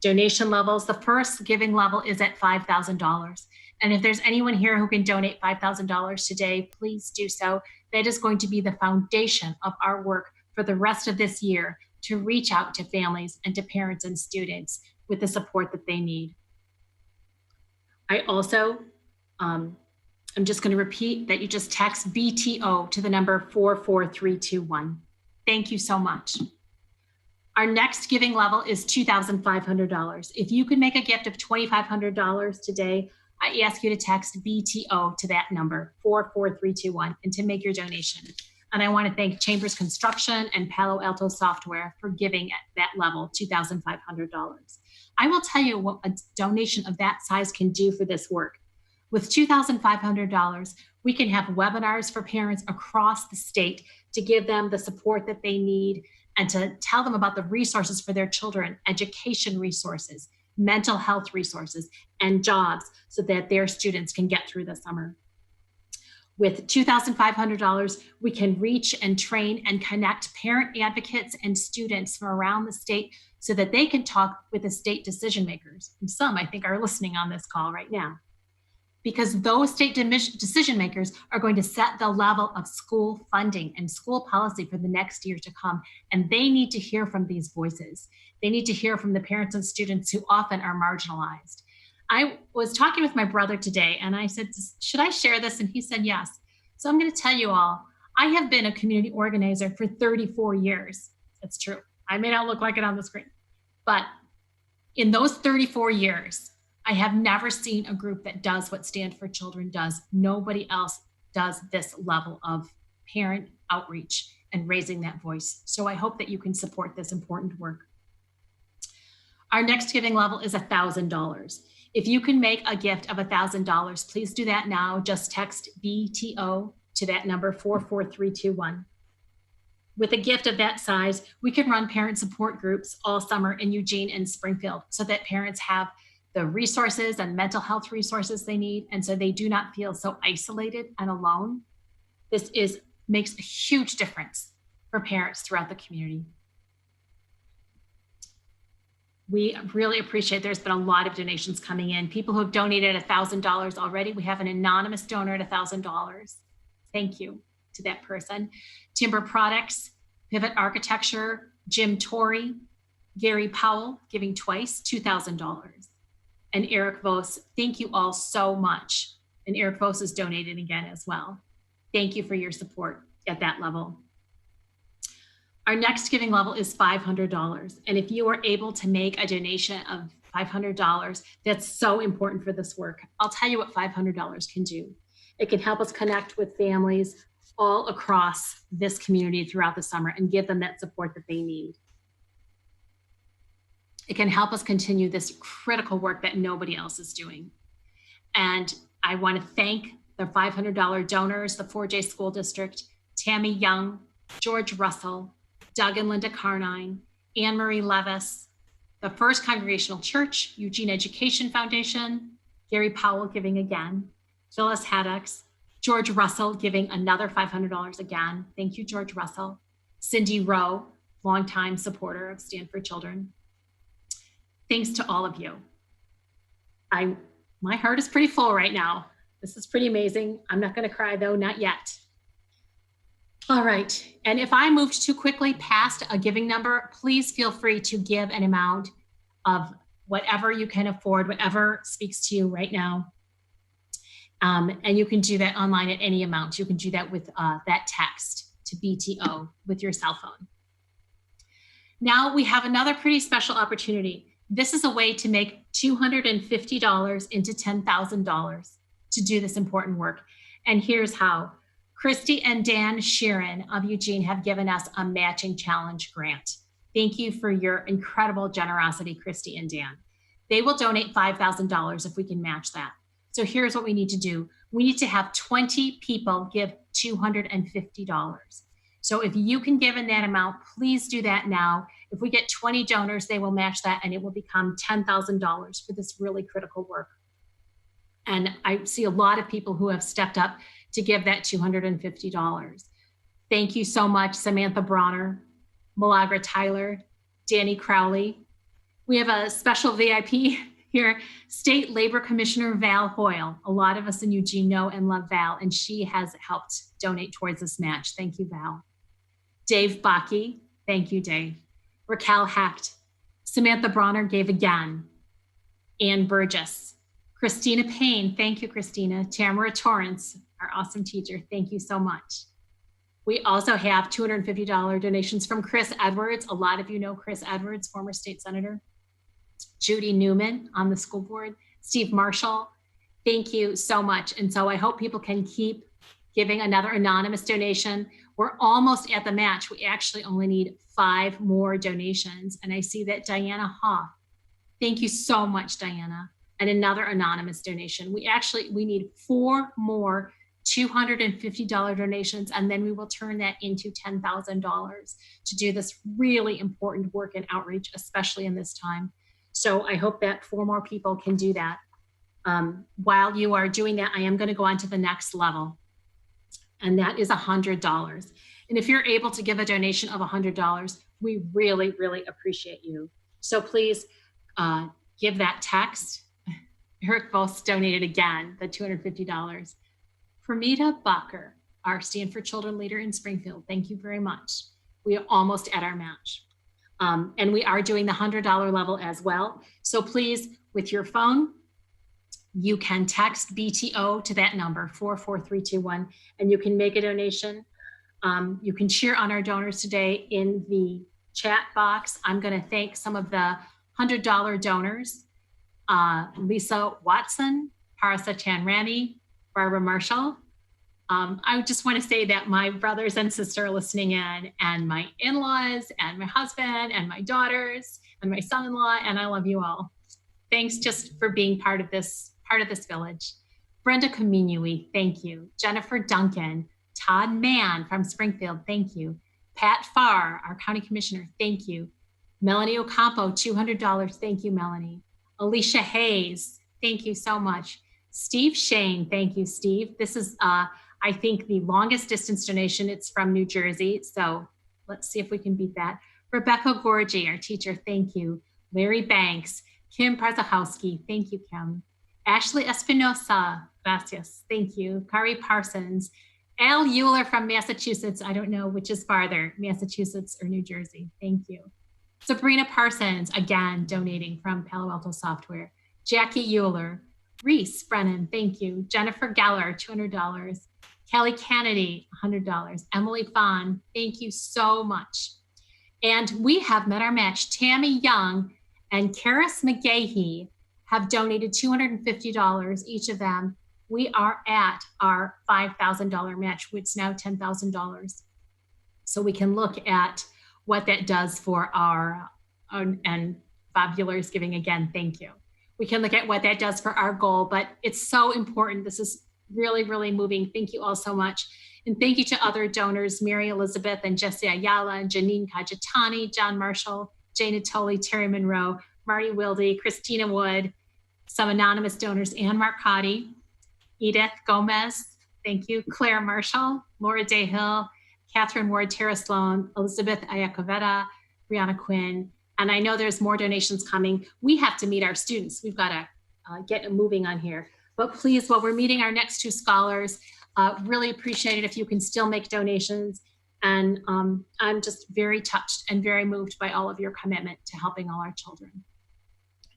donation levels. The first giving level is at $5,000. And if there's anyone here who can donate $5,000 today, please do so. That is going to be the foundation of our work for the rest of this year to reach out to families and to parents and students with the support that they need. I also, I'm just going to repeat that you just text BTO to the number 44321. Thank you so much. Our next giving level is $2,500. If you could make a gift of $2,500 today, I ask you to text BTO to that number, 44321, and to make your donation. And I want to thank Chambers Construction and Palo Alto Software for giving at that level, $2,500. I will tell you what a donation of that size can do for this work. With $2,500, we can have webinars for parents across the state to give them the support that they need and to tell them about the resources for their children, education resources, mental health resources, and jobs so that their students can get through the summer. With $2,500, we can reach and train and connect parent advocates and students from around the state so that they can talk with the state decision makers. And some, I think, are listening on this call right now. Because those state decision makers are going to set the level of school funding and school policy for the next year to come. And they need to hear from these voices. They need to hear from the parents and students who often are marginalized. I was talking with my brother today and I said, should I share this? And he said, yes. So I'm going to tell you all, I have been a community organizer for 34 years. That's true. I may not look like it on the screen, but in those 34 years, I have never seen a group that does what Stand for Children does. Nobody else does this level of parent outreach and raising that voice. So I hope that you can support this important work. Our next giving level is $1,000. If you can make a gift of $1,000, please do that now. Just text BTO to that number 44321. With a gift of that size, we can run parent support groups all summer in Eugene and Springfield so that parents have the resources and mental health resources they need, and so they do not feel so isolated and alone. This makes a huge difference for parents throughout the community. We really appreciate there's been a lot of donations coming in. People who have donated $1,000 already. We have an anonymous donor at $1,000. Thank you to that person. Timber Products, Pivot Architecture, Jim Torrey, Gary Powell giving twice, $2,000. And Eric Vos, thank you all so much. And Eric Vos is donating again as well. Thank you for your support at that level. Our next giving level is $500. And if you are able to make a donation of $500, that's so important for this work. I'll tell you what $500 can do. It can help us connect with families all across this community throughout the summer and give them that support that they need. It can help us continue this critical work that nobody else is doing. And I want to thank the $500 donors, the 4J School District, Tammy Young, George Russell, Doug and Linda Carnine, Anne Marie Levis, the First Congregational Church, Eugene Education Foundation, Gary Powell giving again, Phyllis Haddocks, George Russell giving another $500 again. Thank you, George Russell. Cindy Rowe, longtime supporter of Stand for Children. Thanks to all of you. My heart is pretty full right now. This is pretty amazing. I'm not going to cry though, not yet. All right, and if I moved too quickly past a giving number, please feel free to give an amount of whatever you can afford, whatever speaks to you right now. And you can do that online at any amount. You can do that with that text to BTO with your cell phone. Now we have another pretty special opportunity. This is a way to make $250 into $10,000 to do this important work. And here's how. Christy and Dan Sheeran of Eugene have given us a matching challenge grant. Thank you for your incredible generosity, Christy and Dan. They will donate $5,000 if we can match that. So here's what we need to do. We need to have 20 people give $250. So if you can give in that amount, please do that now. If we get 20 donors, they will match that and it will become $10,000 for this really critical work. And I see a lot of people who have stepped up to give that $250. Thank you so much, Samantha Bronner, Malagra Tyler, Danny Crowley. We have a special VIP here, State Labor Commissioner Val Hoyle. A lot of us in Eugene know and love Val, and she has helped donate towards this match. Thank you, Val. Dave Bakke, thank you, Dave. Raquel Hecht, Samantha Bronner gave again. Ann Burgess, Christina Payne, thank you, Christina. Tamara Torrance, our awesome teacher, thank you so much. We also have $250 donations from Chris Edwards. A lot of you know Chris Edwards, former state senator. Judy Newman on the school board. Steve Marshall, thank you so much. And so I hope people can keep giving another anonymous donation. We're almost at the match. We actually only need 5 more donations. And I see that Diana Hoff, thank you so much, Diana, and another anonymous donation. We need 4 more $250 donations, and then we will turn that into $10,000 to do this really important work and outreach, especially in this time. So I hope that 4 more people can do that. While you are doing that, I am going to go on to the next level, and that is $100. And if you're able to give a donation of $100, we really, really appreciate you. So please give that text. Eric Vos donated again, the $250. Permita Bacher, our Stand for Children leader in Springfield, thank you very much. We are almost at our match. And we are doing the $100 level as well. So please, with your phone, you can text BTO to that number, 44321, and you can make a donation. You can cheer on our donors today in the chat box. I'm going to thank some of the $100 donors, Lisa Watson, Parasa Chanrani, Barbara Marshall. I just want to say that my brothers and sister are listening in, and my in-laws, and my husband, and my daughters, and my son-in-law, and I love you all. Thanks just for being part of this village. Brenda Kaminui, thank you. Jennifer Duncan, Todd Mann from Springfield, thank you. Pat Farr, our county commissioner, thank you. Melanie Ocampo, $200, thank you, Melanie. Alicia Hayes, thank you so much. Steve Shane, thank you, Steve. This is, I think, the longest distance donation. It's from New Jersey, so let's see if we can beat that. Rebecca Gorgie, our teacher, thank you. Larry Banks, Kim Parzahowski, thank you, Kim. Ashley Espinosa, gracias, thank you. Kari Parsons, Al Euler from Massachusetts, I don't know which is farther, Massachusetts or New Jersey, thank you. Sabrina Parsons, again, donating from Palo Alto Software. Jackie Euler, Reese Brennan, thank you. Jennifer Geller, $200. Kelly Kennedy, $100. Emily Fawn, thank you so much. And we have met our match. Tammy Young and Karis McGahee have donated $250, each of them. We are at our $5,000 match, which is now $10,000. So we can look at what that does for our, and Bob Bueller is giving again, thank you. We can look at what that does for our goal, but it's so important. This is really, really moving. Thank you all so much. And thank you to other donors, Mary Elizabeth and Jesse Ayala, and Janine Kajitani, John Marshall, Jane Atoli, Terry Monroe, Marty Wilde, Christina Wood, some anonymous donors, Ann Marcotti, Edith Gomez, thank you, Claire Marshall, Laura Dayhill, Catherine Ward, Tara Sloan, Elizabeth Ayakoveta, Brianna Quinn, and I know there's more donations coming. We have to meet our students. We've got to get moving on here. But please, while we're meeting our next 2 scholars, really appreciate it if you can still make donations. And I'm just very touched and very moved by all of your commitment to helping all our children.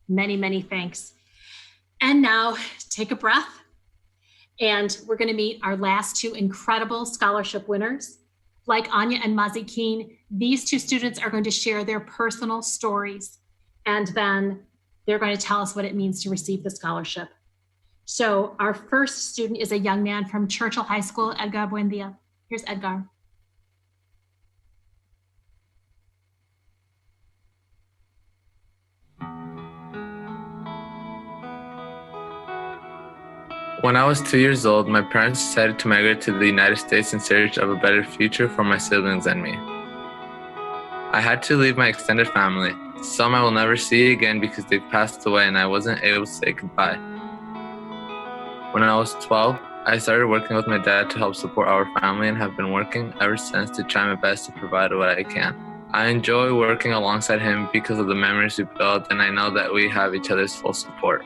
Many, many thanks. And now take a breath. And we're going to meet our last 2 incredible scholarship winners. Like Anya and Mazi Keen, these 2 students are going to share their personal stories, and then they're going to tell us what it means to receive the scholarship. So our first student is a young man from Churchill High School, Edgar Buendia. Here's Edgar. When I was 2 years old, my parents decided to migrate to the United States in search of a better future for my siblings and me. I had to leave my extended family. Some I will never see again because they've passed away and I wasn't able to say goodbye. When I was 12, I started working with my dad to help support our family and have been working ever since to try my best to provide what I can. I enjoy working alongside him because of the memories we build, and I know that we have each other's full support.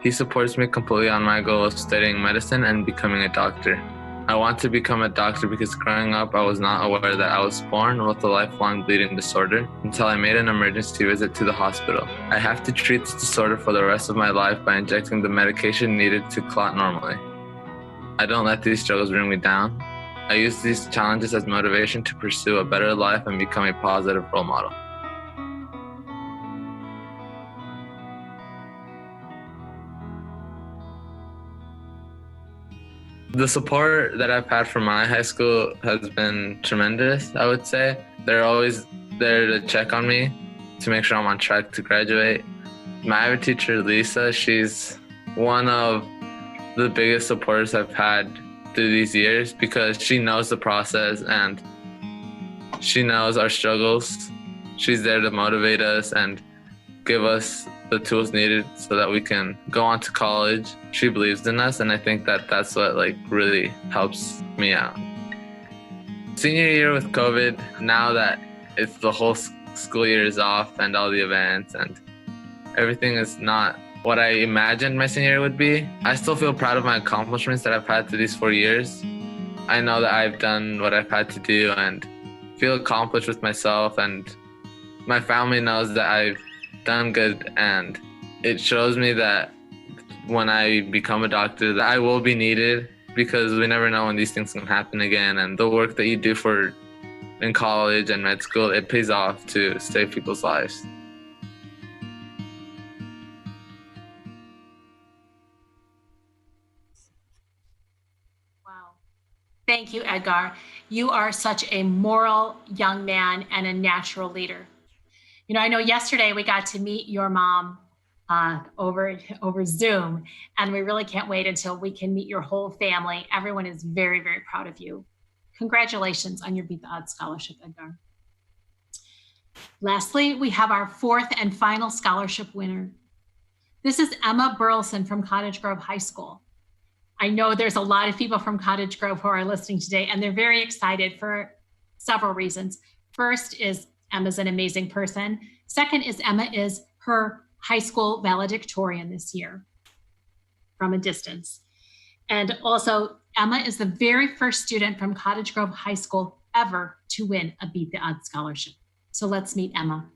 He supports me completely on my goal of studying medicine and becoming a doctor. I want to become a doctor because growing up, I was not aware that I was born with a lifelong bleeding disorder until I made an emergency visit to the hospital. I have to treat this disorder for the rest of my life by injecting the medication needed to clot normally. I don't let these struggles bring me down. I use these challenges as motivation to pursue a better life and become a positive role model. The support that I've had from my high school has been tremendous, I would say. They're always there to check on me, to make sure I'm on track to graduate. My Ivy teacher, Lisa, she's one of the biggest supporters I've had through these years because she knows the process and she knows our struggles. She's there to motivate us and give us the tools needed so that we can go on to college. She believes in us, and I think that that's what really helps me out. Senior year with COVID, now that it's the whole school year is off and all the events and everything is not what I imagined my senior year would be, I still feel proud of my accomplishments that I've had through these 4 years. I know that I've done what I've had to do and feel accomplished with myself, and my family knows that I've done good, and it shows me that when I become a doctor that I will be needed, because we never know when these things can happen again, and the work that you do in college and med school, it pays off to save people's lives. Wow. Thank you, Edgar. You are such a moral young man and a natural leader. You know, I know yesterday we got to meet your mom over Zoom, and we really can't wait until we can meet your whole family. Everyone is very, very proud of you. Congratulations on your Beat the Odds scholarship, Edgar. Lastly, we have our fourth and final scholarship winner. This is Emma Burleson from Cottage Grove High School. I know there's a lot of people from Cottage Grove who are listening today, and they're very excited for several reasons. First is Emma's an amazing person. Second is Emma is her high school valedictorian this year from a distance. And also, Emma is the very first student from Cottage Grove High School ever to win a Beat the Odds scholarship. So let's meet Emma.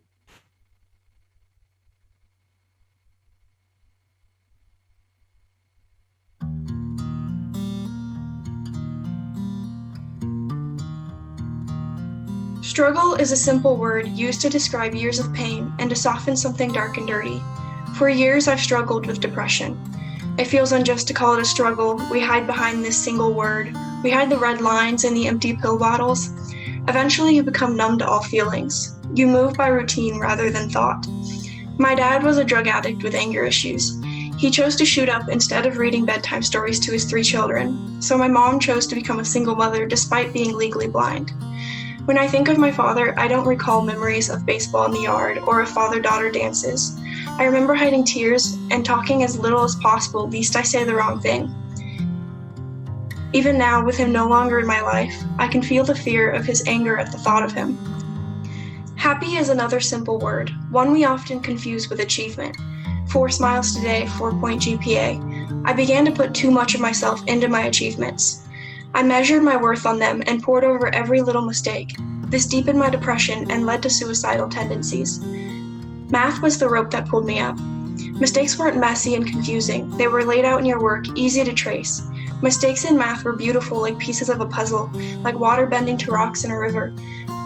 Struggle is a simple word used to describe years of pain and to soften something dark and dirty. For years, I've struggled with depression. It feels unjust to call it a struggle. We hide behind this single word. We hide the red lines and the empty pill bottles. Eventually, you become numb to all feelings. You move by routine rather than thought. My dad was a drug addict with anger issues. He chose to shoot up instead of reading bedtime stories to his 3 children. So my mom chose to become a single mother despite being legally blind. When I think of my father, I don't recall memories of baseball in the yard or of father-daughter dances. I remember hiding tears and talking as little as possible, lest I say the wrong thing. Even now, with him no longer in my life, I can feel the fear of his anger at the thought of him. Happy is another simple word, one we often confuse with achievement. 4 smiles today, 4-point GPA. I began to put too much of myself into my achievements. I measured my worth on them and poured over every little mistake. This deepened my depression and led to suicidal tendencies. Math was the rope that pulled me up. Mistakes weren't messy and confusing. They were laid out in your work, easy to trace. Mistakes in math were beautiful, like pieces of a puzzle, like water bending to rocks in a river.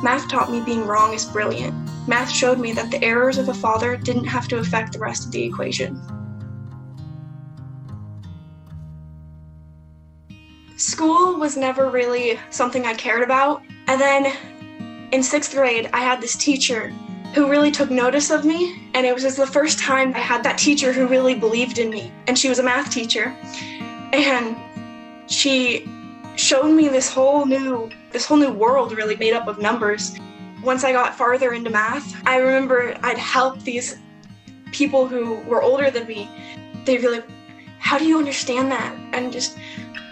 Math taught me being wrong is brilliant. Math showed me that the errors of a father didn't have to affect the rest of the equation. School was never really something I cared about. And then in 6th grade, I had this teacher who really took notice of me. And it was just the first time I had that teacher who really believed in me. And she was a math teacher. And she showed me this whole new world really made up of numbers. Once I got farther into math, I remember I'd help these people who were older than me. They'd be like, how do you understand that? And just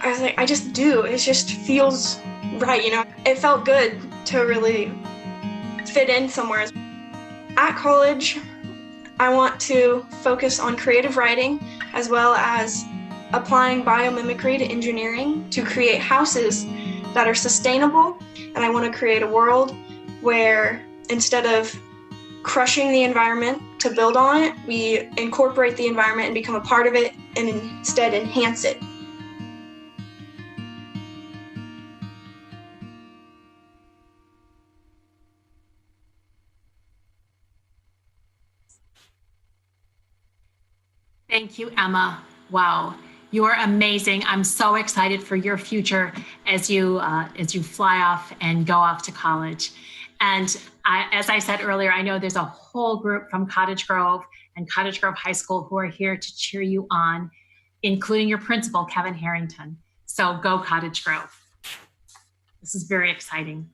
I was like, I just do. It just feels right, It felt good to really fit in somewhere. At college, I want to focus on creative writing as well as applying biomimicry to engineering to create houses that are sustainable. And I want to create a world where instead of crushing the environment to build on it, we incorporate the environment and become a part of it and instead enhance it. Thank you, Emma. Wow, you're amazing. I'm so excited for your future as you fly off and go off to college. And as I said earlier, I know there's a whole group from Cottage Grove and Cottage Grove High School who are here to cheer you on, including your principal, Kevin Harrington. So go Cottage Grove. This is very exciting.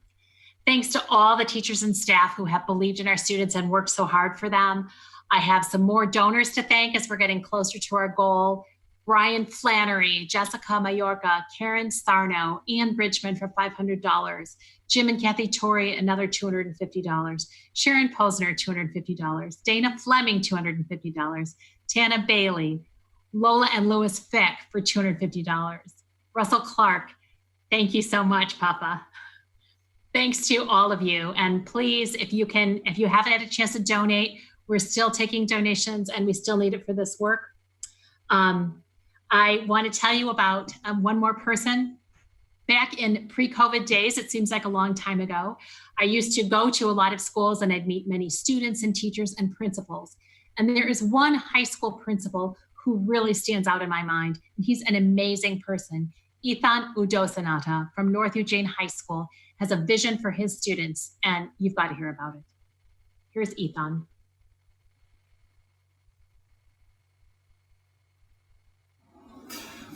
Thanks to all the teachers and staff who have believed in our students and worked so hard for them. I have some more donors to thank as we're getting closer to our goal. Brian Flannery, Jessica Mallorca, Karen Sarno, Ian Bridgman for $500, Jim and Kathy Torrey, another $250, Sharon Posner, $250, Dana Fleming, $250, Tana Bailey, Lola and Louis Fick for $250, Russell Clark, thank you so much, Papa. Thanks to all of you. And please, if you haven't had a chance to donate, we're still taking donations and we still need it for this work. I want to tell you about one more person. Back in pre-COVID days, it seems like a long time ago, I used to go to a lot of schools and I'd meet many students and teachers and principals. And there is one high school principal who really stands out in my mind. And he's an amazing person. Ethan Udosanata from North Eugene High School has a vision for his students, and you've got to hear about it. Here's Ethan.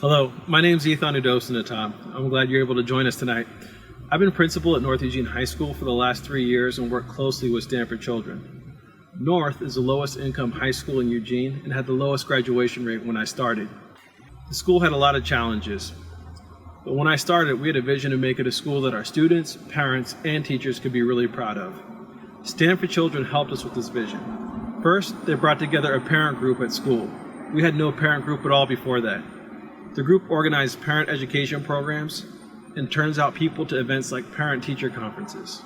Hello, my name's Ethan Udosanata. I'm glad you're able to join us tonight. I've been principal at North Eugene High School for the last 3 years and worked closely with Stand for Children. North is the lowest income high school in Eugene and had the lowest graduation rate when I started. The school had a lot of challenges, but when I started, we had a vision to make it a school that our students, parents, and teachers could be really proud of. Stand for Children helped us with this vision. First, they brought together a parent group at school. We had no parent group at all before that. The group organized parent education programs and turns out people to events like parent-teacher conferences.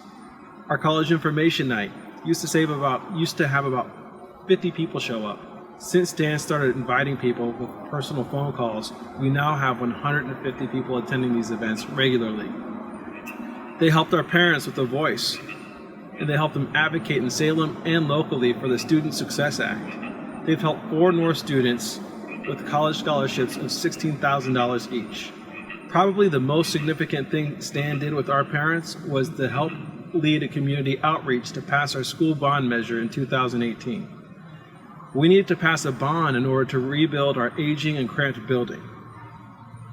Our college information night used to have about 50 people show up. Since Dan started inviting people with personal phone calls, we now have 150 people attending these events regularly. They helped our parents with a voice, and they helped them advocate in Salem and locally for the Student Success Act. They've helped 4 North students with college scholarships of $16,000 each. Probably the most significant thing Stan did with our parents was to help lead a community outreach to pass our school bond measure in 2018. We needed to pass a bond in order to rebuild our aging and cramped building.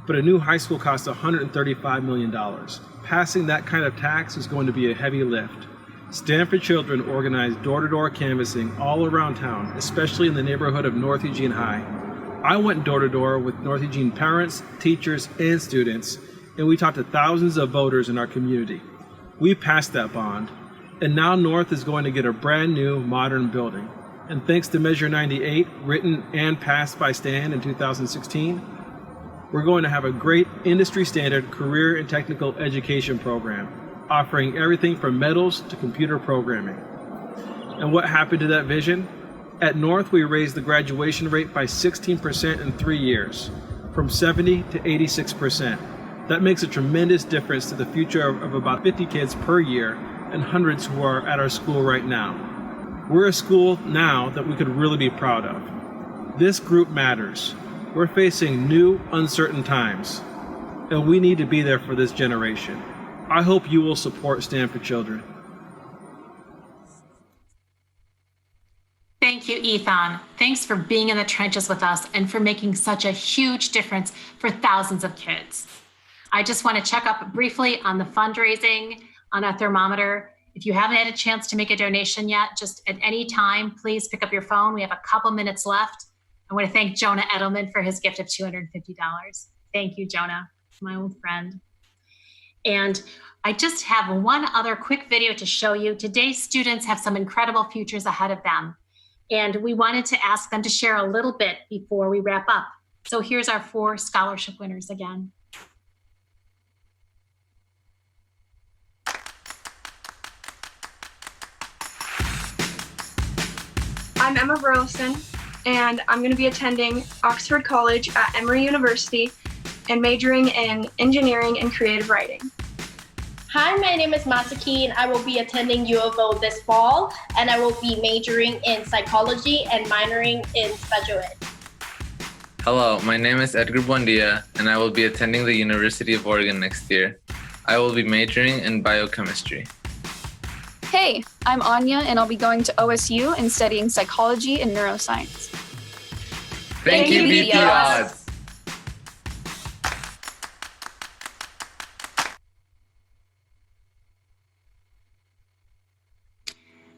But a new high school costs $135 million. Passing that kind of tax is going to be a heavy lift. Stand for Children organized door-to-door canvassing all around town, especially in the neighborhood of North Eugene High. I went door-to-door with North Eugene parents, teachers, and students, and we talked to thousands of voters in our community. We passed that bond, and now North is going to get a brand new, modern building. And thanks to Measure 98, written and passed by Stan in 2016, we're going to have a great industry-standard career and technical education program, offering everything from metals to computer programming. And what happened to that vision? At North, we raised the graduation rate by 16% in 3 years, from 70 to 86%. That makes a tremendous difference to the future of about 50 kids per year and hundreds who are at our school right now. We're a school now that we could really be proud of. This group matters. We're facing new, uncertain times, and we need to be there for this generation. I hope you will support Stand for Children. Thank you, Ethan. Thanks for being in the trenches with us and for making such a huge difference for thousands of kids. I just want to check up briefly on the fundraising on a thermometer. If you haven't had a chance to make a donation yet, just at any time, please pick up your phone. We have a couple minutes left. I want to thank Jonah Edelman for his gift of $250. Thank you, Jonah. my old friend. And I just have one other quick video to show you. Today's students have some incredible futures ahead of them. And we wanted to ask them to share a little bit before we wrap up. So here's our 4 scholarship winners again. I'm Emma Burleson, and I'm going to be attending Oxford College at Emory University and majoring in engineering and creative writing. Hi, my name is Masaki, and I will be attending U of O this fall, and I will be majoring in psychology and minoring in special ed. Hello, my name is Edgar Buendia, and I will be attending the University of Oregon next year. I will be majoring in biochemistry. Hey, I'm Anya, and I'll be going to OSU and studying psychology and neuroscience. Thank you, Beat the Odds!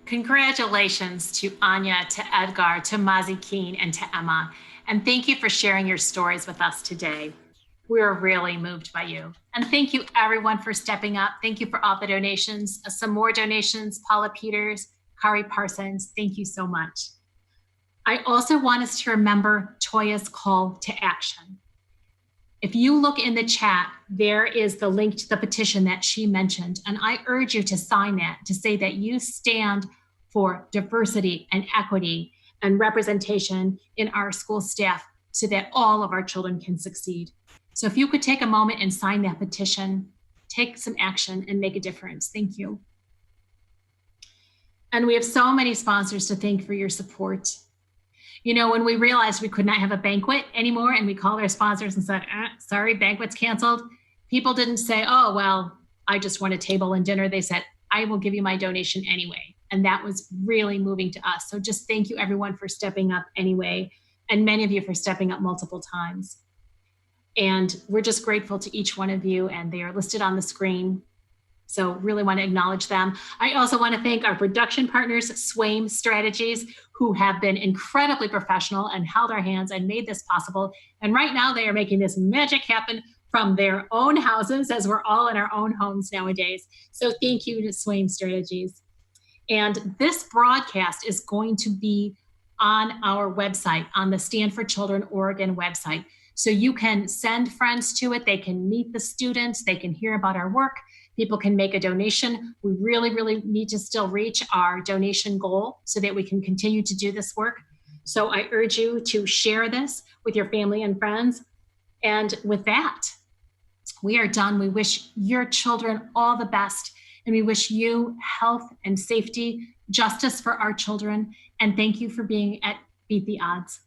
Congratulations to Anya, to Edgar, to Mazi Keen, and to Emma. And thank you for sharing your stories with us today. We're really moved by you. And thank you everyone for stepping up. Thank you for all the donations. Some more donations, Paula Peters, Kari Parsons, thank you so much. I also want us to remember Toya's call to action. If you look in the chat, there is the link to the petition that she mentioned. And I urge you to sign that, to say that you stand for diversity and equity and representation in our school staff so that all of our children can succeed. So if you could take a moment and sign that petition, take some action and make a difference. Thank you. And we have so many sponsors to thank for your support. You know, when we realized we could not have a banquet anymore and we called our sponsors and said, sorry, banquet's canceled, people didn't say, oh, well, I just want a table and dinner. They said, I will give you my donation anyway. And that was really moving to us. So just thank you everyone for stepping up anyway. And many of you for stepping up multiple times. And we're just grateful to each one of you, and they are listed on the screen. So really want to acknowledge them. I also want to thank our production partners, Swaim Strategies, who have been incredibly professional and held our hands and made this possible. And right now they are making this magic happen from their own houses, as we're all in our own homes nowadays. So thank you to Swaim Strategies. And this broadcast is going to be on our website, on the Stand for Children Oregon website. So you can send friends to it. They can meet the students. They can hear about our work. People can make a donation. We really, really need to still reach our donation goal so that we can continue to do this work. So I urge you to share this with your family and friends. And with that, we are done. We wish your children all the best. And we wish you health and safety, justice for our children. And thank you for being at Beat the Odds.